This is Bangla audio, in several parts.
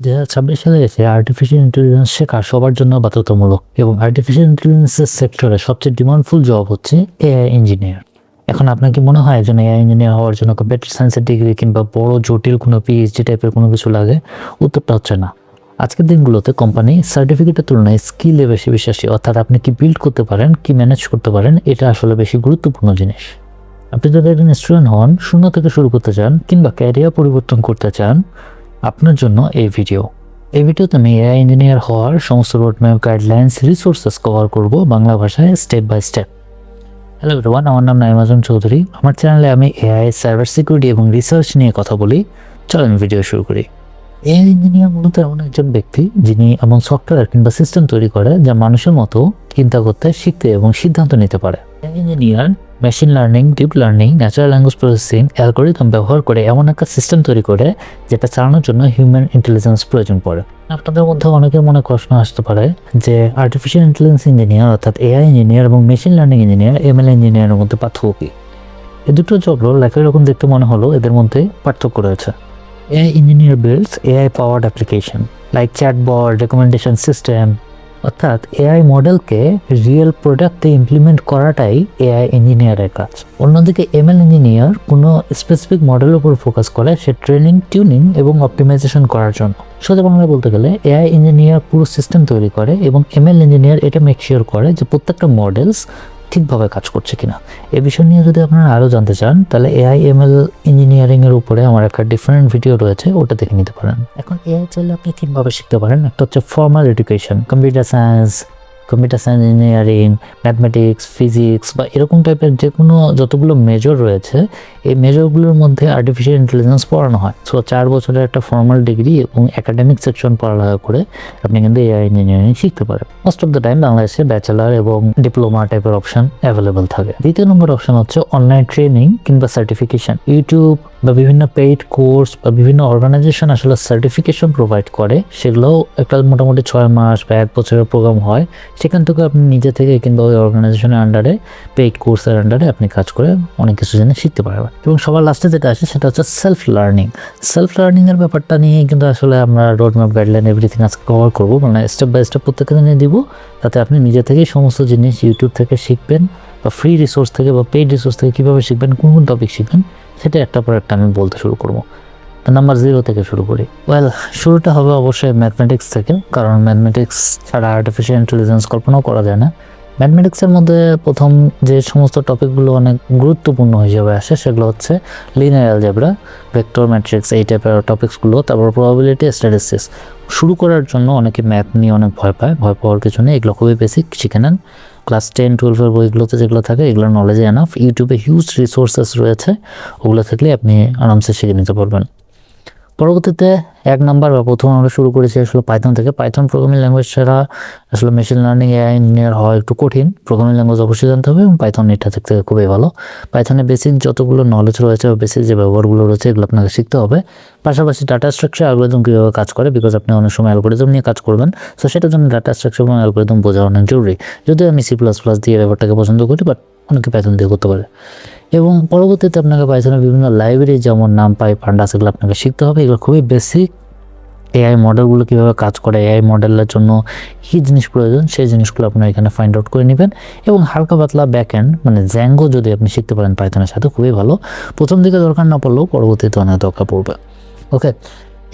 2026 সালে এসে আর্টিফিশিয়াল ইন্টেলিজেন্স শেখা সবার জন্য বাধ্যতামূলক এবং আর্টিফিশিয়াল ইন্টেলিজেন্সের সেক্টরে সবচেয়ে ডিমান্ডফুল জব হচ্ছে এআই ইঞ্জিনিয়ার। এখন আপনার কি মনে হয় একজন এআই ইঞ্জিনিয়ার হওয়ার জন্য কম্পিউটার সায়েন্সের ডিগ্রি কিংবা বড় জটিল কোনো পিএইচডি টাইপের কোনো কিছু লাগে? উত্তরটা হচ্ছে না। আজকের দিনগুলোতে কোম্পানি সার্টিফিকেটের তুলনায় স্কিলে বেশি বিশ্বাসী, অর্থাৎ আপনি কি বিল্ড করতে পারেন, কি ম্যানেজ করতে পারেন, এটা আসলে বেশি গুরুত্বপূর্ণ জিনিস। আপনি যদি একজন স্টুডেন্ট হন, শূন্য থেকে শুরু করতে চান কিংবা ক্যারিয়ার পরিবর্তন করতে চান, আপনার জন্য এই ভিডিওতে আমি এআই ইঞ্জিনিয়ার হওয়ার সমস্ত রোডম্যাপ, গাইডলাইন্স, রিসোর্সেস কভার করব বাংলা ভাষায় step by step. Hello everyone, আমার নাম নাইম আজম চৌধুরী। আমার চ্যানেলে আমি এআই, সাইবার সিকিউরিটি এবং রিসার্চ নিয়ে কথা বলি। চলেন ভিডিও শুরু করি। এআই ইঞ্জিনিয়ার মূলত এমন একজন ব্যক্তি যিনি এমন সফটওয়্যার কিংবা সিস্টেম তৈরি করে যা মানুষের মতো চিন্তা করতে, শিখতে এবং সিদ্ধান্ত নিতে পারে। AI engineer machine learning, deep learning, natural language processing, algorithm ব্যবহার করে এমন একটা সিস্টেম তৈরি করে যেটা চালানোর জন্য হিউম্যান ইন্টেলিজেন্স প্রয়োজন পড়ে। আপনাদের মধ্যে অনেকের মনে প্রশ্ন আসতে পারে যে আর্টিফিশিয়াল ইন্টেলিজেন্স ইঞ্জিনিয়ার অর্থাৎ এআই ইঞ্জিনিয়ার এবং মেশিন লার্নিং ইঞ্জিনিয়ার, এমএল ইঞ্জিনিয়ারের মধ্যে পার্থক্য কী? এই দুটো জব রোল একই রকম দেখতে মনে হলো, এদের মধ্যে পার্থক্য রয়েছে। AI engineer builds AI powered application like chatbot, recommendation system, অর্থাৎ এআই মডেলকে রিয়েল প্রোডাক্টে ইমপ্লিমেন্ট করাটাই এআই ইঞ্জিনিয়ারের কাজ। অন্যদিকে এমএল ইঞ্জিনিয়ার কোনো স্পেসিফিক মডেলের উপর ফোকাস করে সে ট্রেনিং, টিউনিং এবং অপটিমাইজেশন করার জন্য। সোজা বাংলায় বলতে গেলে এআই ইঞ্জিনিয়ার পুরো সিস্টেম তৈরি করে এবং এমএল ইঞ্জিনিয়ার এটা মেক শিওর করে যে প্রত্যেকটা মডেলস ঠিকভাবে কাজ করছে কিনা। এ বিষয় নিয়ে যদি আপনারা আরও জানতে চান তাহলে এআই এমএল ইঞ্জিনিয়ারিংয়ের উপরে আমার একটা ডিফারেন্ট ভিডিও রয়েছে, ওটা দেখে নিতে পারেন। এখন এআই চাইলে আপনি তিনভাবে শিখতে পারেন। একটা হচ্ছে formal education, computer science engineering, mathematics, physics বা এরকম টাইপের যে কোনো যতগুলো মেজর রয়েছে, এই মেজরগুলোর মধ্যে আর্টিফিশিয়াল ইন্টেলিজেন্স পড়ানো হয়। সো 4 বছরের একটা ফর্মাল ডিগ্রি এবং একাডেমিক সেকশন পড়ালেখা করে আপনি কিন্তু এআই ইঞ্জিনিয়ারিং শিখতে পারেন। মোস্ট অফ দ্য টাইম বাংলাদেশে ব্যাচেলার এবং ডিপ্লোমা টাইপের অপশন অ্যাভেলেবল থাকে। দ্বিতীয় নম্বর অপশন হচ্ছে অনলাইন ট্রেনিং কিংবা সার্টিফিকেশন। ইউটিউব বা বিভিন্ন পেইড কোর্স বা বিভিন্ন অর্গানাইজেশন আসলে সার্টিফিকেশন প্রোভাইড করে, সেগুলোও একটা মোটামুটি 6 মাস বা 1 বছরের প্রোগ্রাম হয়। সেখান থেকে আপনি নিজে থেকে কিংবা ওই অর্গানাইজেশনের আন্ডারে পেইড কোর্সের আন্ডারে আপনি কাজ করে অনেক কিছু জিনিস শিখতে পারবেন। এবং সবার লাস্টে যেটা আসে সেটা হচ্ছে সেলফ লার্নিংয়ের ব্যাপারটা নিয়ে কিন্তু আসলে আমরা রোডম্যাপ, গাইডলাইন, এভরিথিং আজকে কভার করবো, মানে স্টেপ বাই স্টেপ প্রত্যেকটা দিনে দিব, তাতে আপনি নিজে থেকেই সমস্ত জিনিস ইউটিউব থেকে শিখবেন বা ফ্রি রিসোর্স থেকে বা পেইড রিসোর্স থেকে কীভাবে শিখবেন, কোন কোন টপিক শিখবেন, সেটা একটা পর একটা আমি বলতে শুরু করবো। তো নাম্বার 0 থেকে শুরু করি। শুরুটা হবে অবশ্যই ম্যাথমেটিক্স থেকে, কারণ ম্যাথমেটিক্স ছাড়া আর্টিফিশিয়াল ইন্টেলিজেন্স কল্পনাও করা যায় না। ম্যাথমেটিক্সের মধ্যে প্রথম যে সমস্ত টপিকগুলো অনেক গুরুত্বপূর্ণ হিসেবে আসে সেগুলো হচ্ছে লিনিয়ার অ্যালজেব্রা, ভেক্টর ম্যাট্রিক্স, এই টাইপের টপিক্সগুলো, তারপর প্রবাবিলিটি, স্ট্যাটিস্টিক্স। শুরু করার জন্য অনেকে ম্যাথ নিয়ে অনেক ভয় পাওয়ার কিছু নেই, এগুলো খুবই বেসিক, শিখে নেন। ক্লাস 10-12 বইগুলোতে যেগুলো থাকে এগুলোর নলেজে এনাফ। ইউটিউবে হিউজ রিসোর্সেস রয়েছে, ওগুলো থাকলে আপনি আরামসে শিখে নিতে পারবেন। পরবর্তীতে 1 নাম্বার বা প্রথম আমরা শুরু করেছি আসলে পাইথন থেকে। পাইথন প্রোগ্রামিং ল্যাঙ্গুয়েজ ছাড়া আসলে মেশিন লার্নিং, এআই ইঞ্জিনিয়ার হওয়া একটু কঠিন। প্রোগ্রামিং ল্যাঙ্গুয়েজ অবশ্যই জানতে হবে এবং পাইথন এটা থেকে খুবই ভালো। পাইথনের বেসিক যতগুলো নলেজ রয়েছে বা বেসিক যে ব্যবহারগুলো রয়েছে এগুলো আপনাকে শিখতে হবে। পাশাপাশি ডাটা স্ট্রাকচার, অ্যালগরিদম কীভাবে কাজ করে, বিকজ আপনি অনেক সময় অ্যালগরিদম নিয়ে কাজ করবেন, সো সেটার জন্য ডাটা স্ট্রাকচার এবং অ্যালগরিদম বোঝা অনেক জরুরি। যদিও আমি C++ দিয়ে ব্যাপারটাকে পছন্দ করি, বাট অনেকে পাইথন দিয়ে করতে পারে। এবং পরবর্তীতে আপনাকে পাইথনের বিভিন্ন লাইব্রেরি যেমন নামপাই, পান্ডাস, এগুলো আপনাকে শিখতে হবে। এগুলো খুবই বেসিক। এআই মডেলগুলো কীভাবে কাজ করে, এআই মডেলের জন্য কী জিনিস প্রয়োজন, সেই জিনিসগুলো আপনারা এখানে ফাইন্ড আউট করে নেবেন। এবং হালকা পাতলা ব্যাকএন্ড মানে জ্যাঙ্গো যদি আপনি শিখতে পারেন পাইথনের সাথে, খুবই ভালো। প্রথম দিকে দরকার না পড়লেও পরবর্তীতে অনেক দরকার পড়বে। ওকে,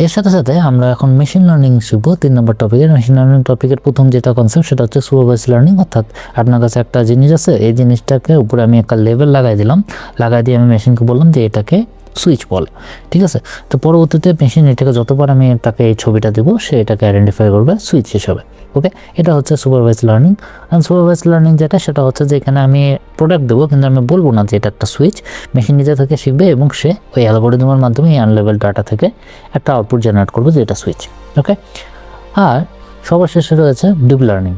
এর সাথে সাথে আমরা এখন মেশিন লার্নিং শিখবো। 3 নম্বর টপিকের মেশিন লার্নিং টপিকের প্রথম যেটা কনসেপ্ট সেটা হচ্ছে সুপারভাইজ লার্নিং। অর্থাৎ আপনার কাছে একটা জিনিস আছে, এই জিনিসটাকে উপরে আমি একটা লেভেল লাগাই দিয়ে আমি মেশিনকে বললাম যে এটাকে সুইচ বলে, ঠিক আছে। তো পরবর্তীতে মেশিন এটাকে যতবার আমি তাকে এই ছবিটা দেবো সে এটাকে আইডেন্টিফাই করবে সুইচ হিসাবে। ওকে, এটা হচ্ছে supervise learning. And supervise learning যেটা সেটা হচ্ছে যে এখানে আমি প্রোডাক্ট দেবো কিন্তু আমি বলবো না যে এটা একটা সুইচ। মেশিন নিজে থেকে শিখবে এবং সে ওই অ্যালগরিদমের মাধ্যমে এই আনলেভেল ডাটা থেকে একটা আউটপুট জেনারেট করবে যে এটা সুইচ। ওকে, আর সবার শেষে রয়েছে ডিপ লার্নিং।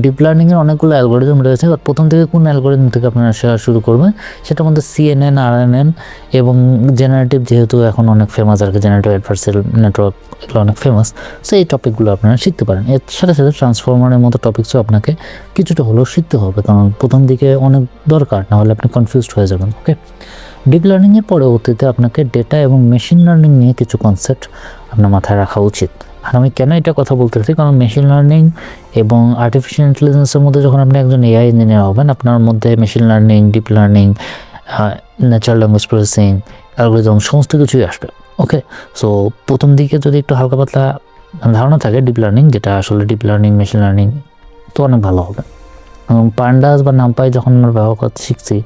ডিপ লার্নিংয়ের অনেকগুলো অ্যালগরিদম রয়েছে। প্রথম থেকে কোন অ্যালগরিদম থেকে আপনারা শেখা শুরু করবেন, সেটার মধ্যে CNN, RNN এবং জেনারেটিভ, যেহেতু এখন অনেক ফেমাস আর কি, জেনারেটিভ অ্যাডভার্সারিয়াল নেটওয়ার্ক, এগুলো অনেক ফেমাস। সো এই টপিকগুলো আপনারা শিখতে পারেন। এর সাথে সাথে ট্রান্সফর্মারের মতো টপিকসও আপনাকে কিছুটা হলেও শিখতে হবে, কারণ প্রথম দিকে অনেক দরকার, নাহলে আপনি কনফিউজড হয়ে যাবেন। ওকে, ডিপ লার্নিংয়ের পরবর্তীতে আপনাকে ডেটা এবং মেশিন লার্নিং নিয়ে কিছু কনসেপ্ট আপনার মাথায় রাখা উচিত। আর আমি কেন এটা কথা বলতেছি, কারণ মেশিন লার্নিং এবং আর্টিফিশিয়াল ইন্টেলিজেন্সের মধ্যে যখন আপনি একজন এআই ইঞ্জিনিয়ার হবেন, আপনার মধ্যে machine learning, deep learning, natural language processing, algorithm সমস্ত কিছুই আসবে। ওকে, সো প্রথম দিকে যদি একটু হালকা পাতলা ধারণা থাকে ডিপ লার্নিং, যেটা আসলে ডিপ লার্নিং, মেশিন লার্নিং, তো অনেক ভালো হবে। এবং পান্ডাস বা নামপাই যখন আমরা ব্যবহার করতে শিখছি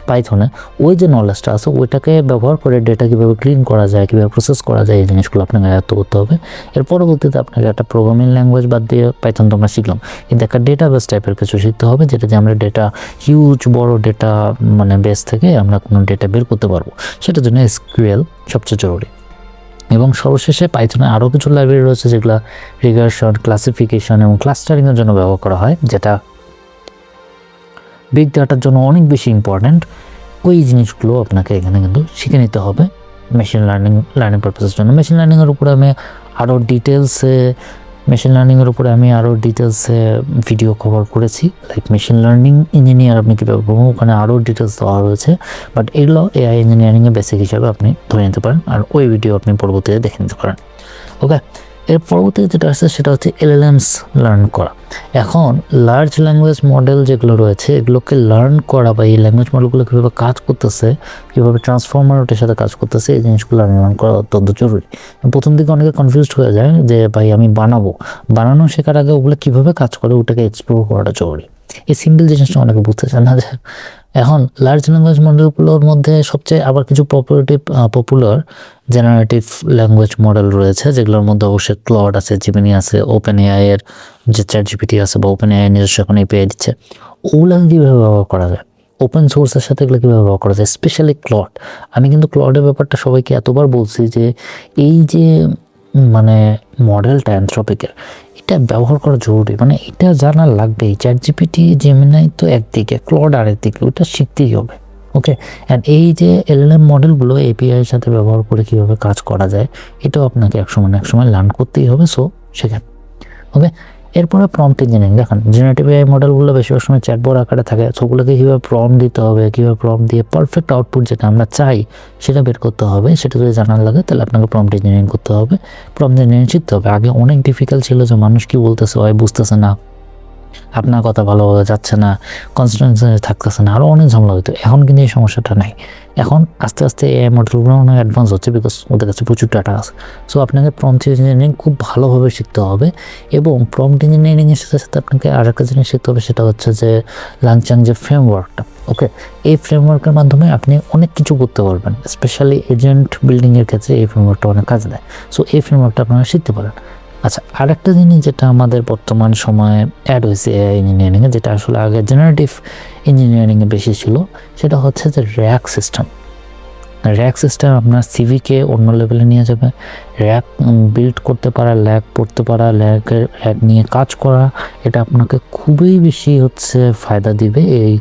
পাইথনে, ওই যে নলেজটা আছে ওইটাকে ব্যবহার করে ডেটা কীভাবে ক্লিন করা যায়, কীভাবে প্রসেস করা যায়, এই জিনিসগুলো আপনাকে আয়ত্ত করতে হবে। এর পরবর্তীতে আপনাকে একটা প্রোগ্রামিং ল্যাঙ্গুয়েজ বাদ দিয়ে পাইথন তো আমরা শিখলাম, কিন্তু একটা ডেটাবেস টাইপের কিছু শিখতে হবে, যেটা দিয়ে আমরা ডেটা, হিউজ বড় ডেটা মানে বেস থেকে আমরা কোনো ডেটা বের করতে পারবো। সেটার জন্য এসকিউএল সবচেয়ে জরুরি। এবং সর্বশেষে পাইথনে আরও কিছু লাইব্রেরি রয়েছে যেগুলো রিগার্সন, ক্লাসিফিকেশন এবং ক্লাস্টারিংয়ের জন্য ব্যবহার করা হয়, যেটা বিগ ডাটার জন্য অনেক বেশি ইম্পর্ট্যান্ট। ওই জিনিসগুলো আপনাকে এখানে কিন্তু শিখে নিতে হবে মেশিন লার্নিং পারপাসের জন্য। মেশিন লার্নিংয়ের উপরে আমি আরও ডিটেলসে ভিডিও কভার করেছি, লাইক মেশিন লার্নিং ইঞ্জিনিয়ার আপনি কীভাবে পাবো, ওখানে আরও ডিটেলস দেওয়া রয়েছে। বাট এগুলো এআই ইঞ্জিনিয়ারিংয়ের বেসিক হিসাবে আপনি ধরে নিতে পারেন, আর ওই ভিডিও আপনি পরবর্তীতে দেখে নিতে পারেন। ওকে, এর পরবর্তীতে যেটা আসছে সেটা হচ্ছে এলএলএমস লার্ন করা। এখন লার্জ ল্যাঙ্গুয়েজ মডেল যেগুলো রয়েছে এগুলোকে লার্ন করা, বা এই ল্যাঙ্গুয়েজ মডেলগুলো কীভাবে কাজ করতেছে, কীভাবে ট্রান্সফর্মারের সাথে কাজ করতেছে, এই জিনিসগুলো লার্ন করা অত্যন্ত জরুরি। প্রথম দিকে অনেকে কনফিউজড হয়ে যায় যে ভাই আমি বানানো শেখার আগে ওগুলো কীভাবে কাজ করে ওটাকে এক্সপ্লোর করাটা জরুরি। এই সিম্পল জিনিসটা অনেকে বুঝতে চান না। যে এখন লার্জ ল্যাঙ্গুয়েজ মডেলগুলোর মধ্যে সবচেয়ে আবার কিছু পপুলার জেনারেটিভ ল্যাঙ্গুয়েজ মডেল রয়েছে, যেগুলোর মধ্যে অবশ্যই ক্লড আছে, জিমিনি আছে, ওপেন এআই এর যে চ্যাটজিপিটি আছে, বা ওপেন এআই নিজস্ব এখন এপিআই দিচ্ছে, ওগুলোকে কীভাবে ব্যবহার করা যায়, ওপেন সোর্সের সাথে এগুলো কীভাবে ব্যবহার করা যায়, স্পেশালি ক্লড। আমি কিন্তু ক্লডের ব্যাপারটা সবাইকে এতবার বলছি যে এই যে মানে মডেলটা অ্যানথ্রপিকের, এটা ব্যবহার করা জরুরি, মানে এটা জানা লাগবেই। চ্যাটজিপিটি, জেমিনাই তো একদিকে, ক্লড আরেকদিকে, ওটা শিখতেই হবে। ওকে, অ্যান্ড এই যে এলএলএম মডেলগুলো এপিআইয়ের সাথে ব্যবহার করে কীভাবে কাজ করা যায়, এটাও আপনাকে একসময় লার্ন করতেই হবে। সো শেখেন। ওকে, এরপরে প্রম্পট ইঞ্জিনিয়ারিং। দেখেন জেনারেটিভ এআই মডেলগুলো বেশিরভাগ সময় চ্যাটবট আকারে থাকে, সেগুলোকে কীভাবে প্রম্পট দিতে হবে, কীভাবে প্রম্পট দিয়ে পারফেক্ট আউটপুট যেটা আমরা চাই সেটা বের করতে হবে, সেটা যদি জানার লাগে তাহলে আপনাকে প্রম্পট ইঞ্জিনিয়ারিং করতে হবে, প্রম্পট ইঞ্জিনিয়ারিং শিখতে হবে। আগে অনেক ডিফিকাল্ট ছিল, যে মানুষ কি বলতেছে হয় বুঝতেছে না, আপনার কথা ভালোভাবে যাচ্ছে না, কনসিস্টেন্সি থাকতেছে না, আরও অনেক ঝামেলা হতো। এখন কিন্তু এই সমস্যাটা নাই। এখন আস্তে আস্তে এআই মডেলগুলো অনেক অ্যাডভান্স হচ্ছে, বিকজ ওদের কাছে প্রচুর ডাটা আছে। সো আপনাকে প্রম্পট ইঞ্জিনিয়ারিং খুব ভালোভাবে শিখতে হবে, এবং প্রম্পট ইঞ্জিনিয়ারিংয়ের সাথে সাথে আপনাকে আরেকটা জিনিস শিখতে হবে, সেটা হচ্ছে যে লাংচাং যে ফ্রেমওয়ার্কটা। ওকে, এই ফ্রেমওয়ার্কের মাধ্যমে আপনি অনেক কিছু করতে পারবেন, স্পেশালি এজেন্ট বিল্ডিংয়ের ক্ষেত্রে এই ফ্রেমওয়ার্কটা অনেক কাজে দেয়। সো এই ফ্রেমওয়ার্কটা আপনারা শিখতে পারেন। আচ্ছা, আরেকটা জিনিস যেটা আমাদের বর্তমান সময়ে অ্যাড হয়েছে এআই ইঞ্জিনিয়ারিংয়ে, যেটা আসলে আগে জেনারেটিভ ইঞ্জিনিয়ারিংয়ে বেশি ছিল, সেটা হচ্ছে যে র্যাক সিস্টেম আপনার সিভিকে অন্য লেভেলে নিয়ে যাবে। র্যাক বিল্ড করতে পারা, ল্যাগ পড়তে পারা, র্যাক নিয়ে কাজ করা, এটা আপনাকে খুবই বেশি ফায়দা দিবে। এই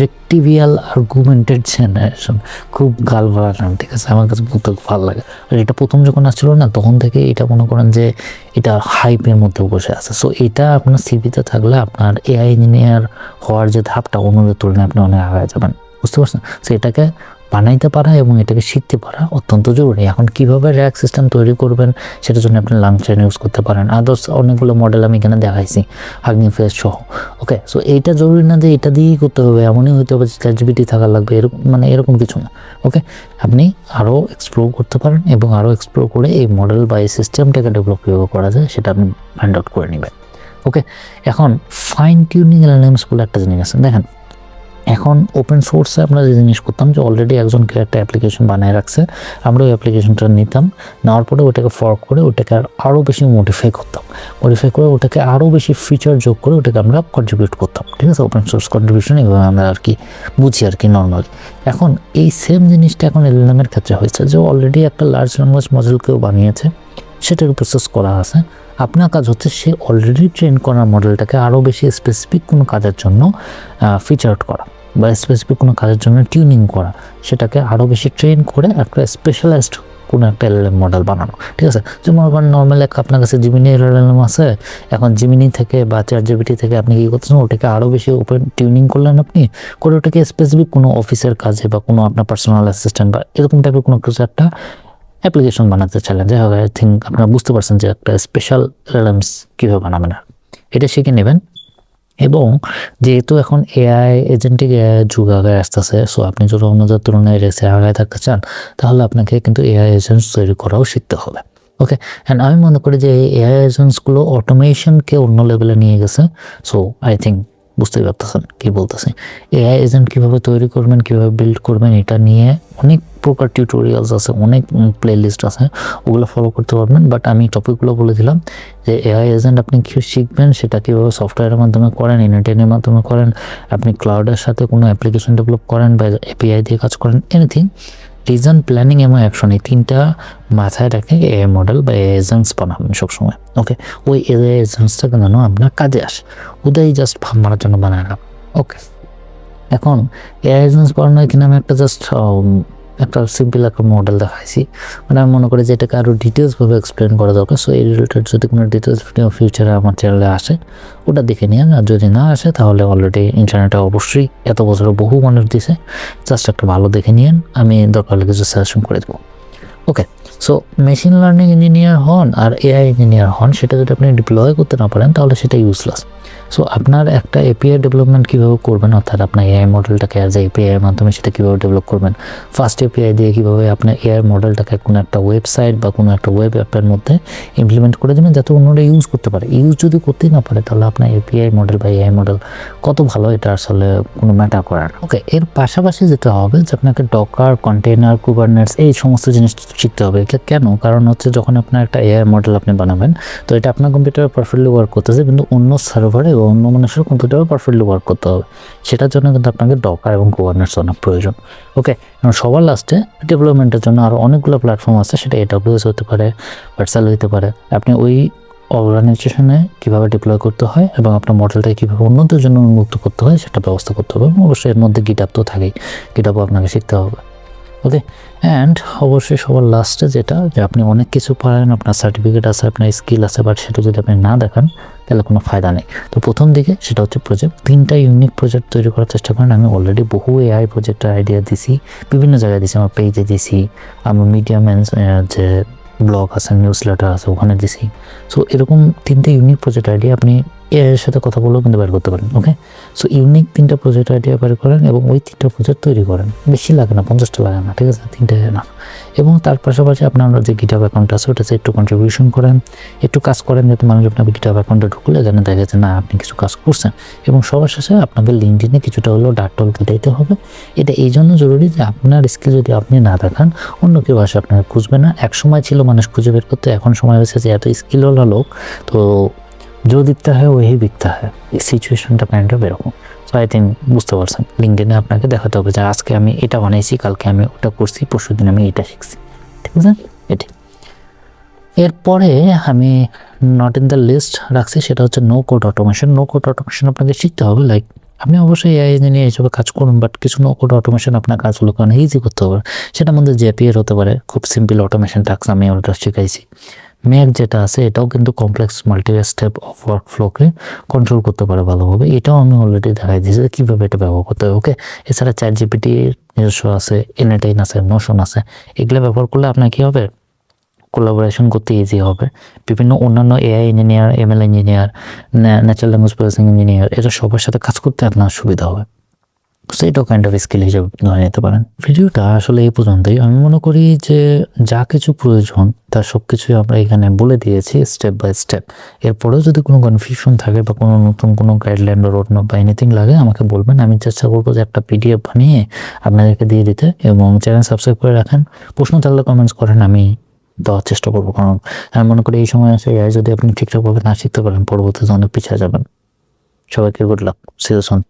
রেক্টিভিয়াল আর্গুমেন্টেড জেনারেশন, খুব গাল ভরা নাম, ঠিক আছে, আমার কাছে বলতে ভালো লাগে। আর এটা প্রথম যখন আসছিল না, তখন থেকে এটা মনে করেন যে এটা হাইপের মধ্যে বসে আছে। সো এটা আপনার সিভিতে থাকলে আপনার এআই ইঞ্জিনিয়ার হওয়ার যে ধাপটা অন্যদের তুলনায় আপনি অনেক আগায় যাবেন, বুঝতে পারছেন? সো এটাকে বানাইতে পারা এবং এটাকে শিখতে পারা অত্যন্ত জরুরি। এখন কিভাবে র্যাক সিস্টেম তৈরি করবেন সেটার জন্য আপনি লাংচাইন ইউজ করতে পারেন। আদার্স অনেকগুলো মডেল আমি এখানে দেখাইছি, হাগিং ফেস সহ। ওকে, সো এইটা জরুরি না যে এটা দিয়েই করতে হবে, এমনই হইতে হবে যে চ্যাটজিপিটি থাকা লাগবে, এরকম কিছু না। ওকে, আপনি আরও এক্সপ্লোর করতে পারেন, এবং আরও এক্সপ্লোর করে এই মডেল বা এই সিস্টেমটাকে ডেভেলপ কীভাবে করা যায় সেটা আপনি ফাইন্ড আউট করে নেবেন। ওকে, এখন ফাইন টিউনিং এলএলএমস বলে একটা জিনিস আছে। দেখেন, এখন ওপেন সোর্সে আমরা যে জিনিস করতাম, যে অলরেডি একজন কেউ একটা অ্যাপ্লিকেশন বানায় রাখছে, আমরা ওই অ্যাপ্লিকেশনটা নিতাম, নেওয়ার পরে ওটাকে ফর্ক করে ওটাকে আরও বেশি মডিফাই করে ওটাকে আরও বেশি ফিচার যোগ করে ওটাকে আমরা কন্ট্রিবিউট করতাম, ঠিক আছে? ওপেন সোর্স কন্ট্রিবিউশন এভাবে আমরা বুঝি নর্মালি। এখন এই সেম জিনিসটা এখন এলএলএমের ক্ষেত্রে হয়েছে, যে অলরেডি একটা লার্জ ল্যাঙ্গুয়েজ মডেল কেউ বানিয়েছে, সেটার প্রসেস করা আছে। আপনার কাজ হচ্ছে সে অলরেডি ট্রেন করা মডেলটাকে আরও বেশি স্পেসিফিক কোনো কাজের জন্য ফিচার আউট করা। বা স্পেসিফিক কোনো কাজের জন্য টিউনিং করা, সেটাকে আরও বেশি ট্রেন করে একটা স্পেশালাইজড কোনো একটা এলএলএম মডেল বানানো। ঠিক আছে, যেমন নর্মাল আপনার কাছে জিমিনি এলএলএম আছে, এখন জিমিনি থেকে বা চ্যাটজিপিটি থেকে আপনি কী করতেছেন, ওটাকে আরও বেশি ওপেন টিউনিং করলেন আপনি, করে ওটাকে স্পেসিফিক কোনো অফিসের কাজে বা কোনো আপনার পার্সোনাল অ্যাসিস্ট্যান্ট বা এরকম টাইপের কোনো কিছু একটা অ্যাপ্লিকেশন বানাতে চাইলেন, যাই হোক আই থিঙ্ক আপনারা বুঝতে পারছেন যে একটা স্পেশাল এলএলএমস কীভাবে বানাবেন, এটা শিখে নেবেন। এবং যেহেতু এখন এআই এজেন্টিক এআই যুগ আগায় আসতেছে, সো আপনি যদি অন্যদের তুলনায় রেসে আগায় থাকতে চান, তাহলে আপনাকে কিন্তু এআই এজেন্টস তৈরি করাও শিখতে হবে। ওকে, অ্যান্ড আমি মনে করি যে এই এআই এজেন্টসগুলো অটোমেশনকে অন্য লেভেলে নিয়ে গেছে। সো আই থিঙ্ক বুঝতেই পারতেছেন কী বলতেছি। এআই এজেন্ট কীভাবে তৈরি করবেন, কীভাবে বিল্ড করবেন, এটা নিয়ে অনেক প্রকার টিউটোরিয়ালস আছে, অনেক প্লেলিস্ট আছে, ওগুলো ফলো করতে পারবেন। বাট আমি টপিকগুলো বলে দিলাম যে এআই এজেন্ট আপনি কী শিখবেন, সেটা কীভাবে সফটওয়্যারের মাধ্যমে করেন, ইন্টারনেটের মাধ্যমে করেন, আপনি ক্লাউডের সাথে কোনো অ্যাপ্লিকেশন ডেভেলপ করেন বা এপিআই দিয়ে কাজ করেন, এনিথিং, রিজন, প্ল্যানিং এবং অ্যাকশন, এই তিনটা মাথায় রেখে এআই মডেল বা এআই এজেন্টস বানাবেন সবসময়। ওকে, ওই এআই এজেন্টসটাকে যেন আপনার কাজে আসে, ওটাই জাস্ট ভাব মারার জন্য বানায় না। ওকে, এখন এআই এজেন্টস বানানোর কিনা আমি একটা সিম্পল একটা মডেল দেখাইছি, মানে আমি মনে করি যে এটাকে আরও ডিটেলসভাবে এক্সপ্লেন করা দরকার। সো এই রিলেটেড যদি কোনো ডিটেলস ভিডিও ফিউচারে আমার চ্যানেলে আসে, ওটা দেখে নিন। আর যদি না আসে, তাহলে অলরেডি ইন্টারনেটে অবশ্যই এত বছরে বহু মানুষ দিছে, জাস্ট একটা ভালো দেখে নিন, আমি দরকার হলে কিছু সাজেশন করে দেবো। ওকে, সো মেশিন লার্নিং ইঞ্জিনিয়ার হন আর এআই ইঞ্জিনিয়ার হন, সেটা যদি আপনি ডিপ্লয় করতে না পারেন, তাহলে সেটা ইউজলেস। সো আপনার একটা এপিআই ডেভেলপমেন্ট কীভাবে করবেন, অর্থাৎ আপনার এআই মডেলটাকে অ্যাজ এ এপিআইয়ের মাধ্যমে সেটা কীভাবে ডেভেলপ করবেন, ফার্স্ট এপিআই দিয়ে কীভাবে আপনার এআই মডেলটাকে কোনো একটা ওয়েবসাইট বা কোনো একটা ওয়েব অ্যাপের মধ্যে ইমপ্লিমেন্ট করে দেবেন, যাতে অন্যরা ইউজ করতে পারে। ইউজ যদি করতেই না পারে, তাহলে আপনার এপিআই মডেল বা এআই মডেল কত ভালো, এটা আসলে কোনো ম্যাটার করে না। ওকে, এর পাশাপাশি যেটা হবে যে আপনাকে ডকার, কন্টেনার, কুবারনেটস এই সমস্ত জিনিস শিখতে হবে। এটা কেন? কারণ হচ্ছে যখন আপনার একটা এআই মডেল আপনি বানাবেন, তো এটা আপনার কম্পিউটারে পারফেক্টলি ওয়ার্ক করতেছে, কিন্তু অন্য সার্ভারে বা অন্য মানুষের কম্পিউটারে পারফেক্টলি ওয়ার্ক করতে হবে। সেটার জন্য কিন্তু আপনাকে ডকার এবং কুবারনেটস অনেক প্রয়োজন। ওকে, সবার লাস্টে ডেভেলপমেন্টের জন্য আরও অনেকগুলো প্ল্যাটফর্ম আছে, সেটা এডব্লিউএস হতে পারে, ভার্সাল হতে পারে। আপনি ওই অর্গানাইজেশনে কীভাবে ডিপ্লয় করতে হয় এবং আপনার মডেলটাকে কীভাবে অন্যদের জন্য উন্মুক্ত করতে হয়, সেটা ব্যবস্থা করতে হবে। অবশ্যই এর মধ্যে গিটআপ তো থাকেই, গিটআপও আপনাকে শিখতে হবে। ওকে, অ্যান্ড অবশ্যই সবার লাস্টে যেটা, যে আপনি অনেক কিছু পারেন, আপনার সার্টিফিকেট আছে, আপনার স্কিল আছে, বাট সেটা যদি আপনি না দেখান, তাহলে কোনো ফায়দা নেই। তো প্রথম দিকে সেটা হচ্ছে প্রজেক্ট, 3টা ইউনিক প্রজেক্ট তৈরি করার চেষ্টা করেন। আমি অলরেডি বহু এআই প্রজেক্টের আইডিয়া দিছি, বিভিন্ন জায়গায় দিছি, আমার পেজে দিছি, আমার মিডিয়ামেন্স যে ব্লগ আছে, নিউজ লেটার আছে, ওখানে দিছি। সো এরকম 3টে ইউনিক প্রজেক্ট আইডিয়া আপনি এর সাথে কথা বলেও কিন্তু বের করতে পারেন। ওকে, সো ইউনিক 3টা প্রজেক্ট আইডিয়া বের করেন এবং ওই 3টা প্রজেক্ট তৈরি করেন। বেশি লাগে না, 50টা লাগে না, ঠিক আছে, 3টে না। এবং তার পাশাপাশি আপনার যে গিটআপ অ্যাকাউন্ট আছে, ওটাতে একটু কন্ট্রিবিউশন করেন, একটু কাজ করেন, যাতে মানুষ আপনার গিটআপ অ্যাকাউন্টে ঢুকলে যেন দেখা যাচ্ছে না আপনি কিছু কাজ করছেন। এবং সবার শেষে আপনাকে লিঙ্কডইনে কিছুটা হলেও ডাকটল দিতে হবে। এটা এই জন্য জরুরি যে আপনার স্কিল যদি আপনি না দেখান, অন্য কেউ আসে আপনাকে খুঁজবে না। এক সময় ছিল মানুষ খুঁজে বের করতে, এখন সময় হয়েছে যে এত স্কিলওয়ালা লোক, তো जो दिखता है वही बिकता है, এই সিচুয়েশনটা কাইন্ডটা এরকম। সো আই থিঙ্ক বুঝতে পারছেন, লিঙ্কডইনে আপনাকে দেখাতে হবে যে আজকে আমি এটা বানাইছি, কালকে আমি ওটা করছি, পরশুদিন আমি এটা শিখছি, ঠিক আছে। এটি এরপরে আমি নট ইন দ্য লিস্ট রাখছি, সেটা হচ্ছে no code automation. No code automation আপনাকে শিখতে হবে। লাইক আপনি অবশ্যই এআই ইঞ্জিনিয়ার হিসেবে কাজ করুন, বাট কিছু নো কোড অটোমেশন আপনার কাজগুলোকে অনেক ইজি করতে হবে। সেটার মধ্যে জেপিএর হতে পারে, খুব সিম্পল অটোমেশন টাস্ক আমি ওটা শিখাইছি। ম্যাক যেটা আছে, এটাও কিন্তু complex multi step of work ফ্লোকে কন্ট্রোল করতে পারে ভালোভাবে, এটাও আমি অলরেডি দেখাই দিয়েছি কীভাবে এটা ব্যবহার করতে হবে। ওকে, এছাড়া চ্যাটজিপিটির নিজস্ব আছে, এনএটাইন আছে, নোশন আছে, এগুলো ব্যবহার করলে আপনার কী হবে, কোলাবোরেশন করতে ইজি হবে। বিভিন্ন অন্যান্য AI engineer, ML engineer, natural language processing engineer, এরা সবার সাথে কাজ করতে আপনার সুবিধা হবে। সেটাও কাইন্ড অফ স্কিল হিসেবে ধরে নিতে পারেন। ভিডিওটা আসলে এই পর্যন্তই। আমি মনে করি যে যা কিছু প্রয়োজন তার সব কিছুই আমরা এখানে বলে দিয়েছি স্টেপ বাই স্টেপ। এরপরেও যদি কোনো কনফিউশন থাকে বা কোনো নতুন কোনো গাইডলাইন বা রোডম্যাপ বা এনিথিং লাগে, আমাকে বলবেন। আমি চেষ্টা করবো যে একটা পিডিএফ বানিয়ে আপনাদেরকে দিয়ে দিতে, এবং চ্যানেল সাবস্ক্রাইব করে রাখেন। প্রশ্ন থাকলে কমেন্টস করেন, আমি দেওয়ার চেষ্টা করবো। কারণ আমি মনে করি এই সময় আসে এআই যদি আপনি ঠিকঠাকভাবে না শিখতে পারেন, পরবর্তীতে অনেক পিছিয়ে যাবেন। সবাইকে good luck, see you soon.